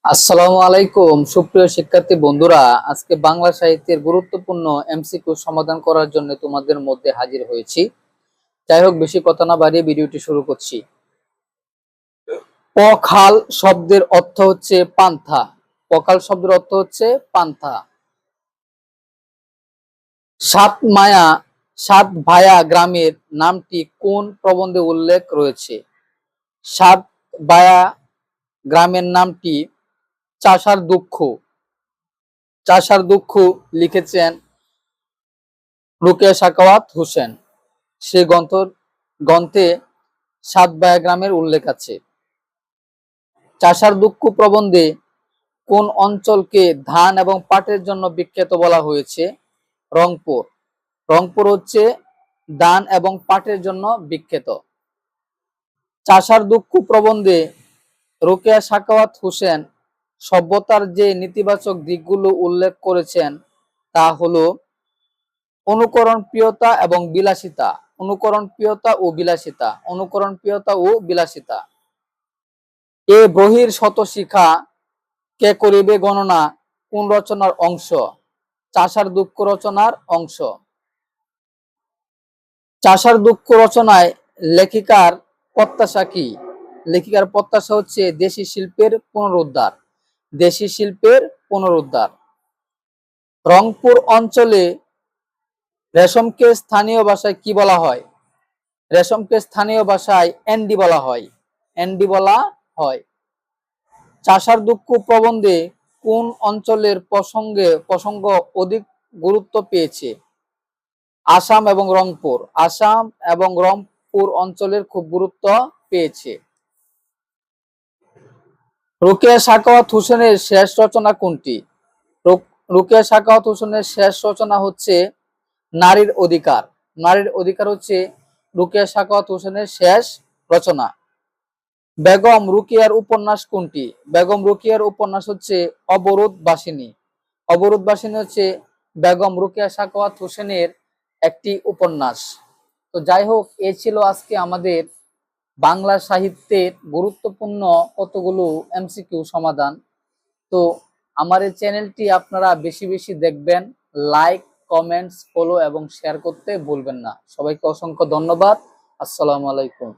আসসালামু আলাইকুম সুপ্রিয় শিক্ষার্থী বন্ধুরা, আজকে বাংলা সাহিত্যের গুরুত্বপূর্ণ এমসিকিউ সমাধান করার জন্য তোমাদের মধ্যে হাজির হয়েছি। যাই হোক, বেশি কথা না বাড়িয়ে ভিডিওটি শুরু করছি। পখাল শব্দের অর্থ হচ্ছে পান্থা। পখাল শব্দের অর্থ হচ্ছে পান্থা। সাত ভায়া গ্রামের নামটি কোন প্রবন্ধে উল্লেখ রয়েছে? সাত ভায়া গ্রামের নামটি চাষার দুঃখ লিখেছেন রোকেয়া সাখাওয়াত হোসেন। সে গ্রন্থে সাত ভায়া গ্রামের উল্লেখ আছে। চাষার দুঃখ প্রবন্ধে কোন অঞ্চলকে ধান এবং পাটের জন্য বিখ্যাত বলা হয়েছে? রংপুর। রংপুর হচ্ছে ধান এবং পাটের জন্য বিখ্যাত। চাষার দুঃখ প্রবন্ধে রোকেয়া সাখাওয়াত হোসেন সভ্যতার যে নেতিবাচক দিকগুলো উল্লেখ করেছেন তা হলো অনুকরণপ্রিয়তা এবং বিলাসিতা। এ বহির শত শিখা কে করিবে গণনা কোন রচনার অংশ? চাষার দুঃখ রচনার অংশ। চাষার দুঃখ রচনায় লেখিকার প্রত্যাশা কি? লেখিকার প্রত্যাশা হচ্ছে দেশি শিল্পের পুনরুদ্ধার। রংপুর অঞ্চলে রেশমকে স্থানীয় ভাষায় কি বলা হয়? রেশমকে স্থানীয় ভাষায় এন্ডি বলা হয়। চাষার দুঃখ প্রবন্ধে কোন অঞ্চলের প্রসঙ্গ অধিক গুরুত্ব পেয়েছে? আসাম এবং রংপুর অঞ্চলের খুব গুরুত্ব পেয়েছে। রোকেয়া সাখাওয়াত হোসেনের শেষ রচনা কোনটি? রোকেয়া সাখাওয়াত হোসেনের শেষ রচনা হচ্ছে নারীর অধিকার হচ্ছে রোকেয়া সাখাওয়াত হোসেনের শেষ রচনা। বেগম রোকেয়ার উপন্যাস কোনটি? বেগম রোকেয়ার উপন্যাস হচ্ছে অবরোধবাসিনী হচ্ছে বেগম রোকেয়া সাখাওয়াত হোসেনের একটি উপন্যাস। তো যাই হোক, এ ছিল আজকে আমাদের বাংলা সাহিত্যের গুরুত্বপূর্ণ কতগুলো এমসিকিউ সমাধান। তো আমার এই চ্যানেলটি আপনারা বেশি বেশি দেখবেন। লাইক, কমেন্টস, ফলো এবং শেয়ার করতে ভুলবেন না। সবাইকে অসংখ্য ধন্যবাদ। আসসালামু আলাইকুম।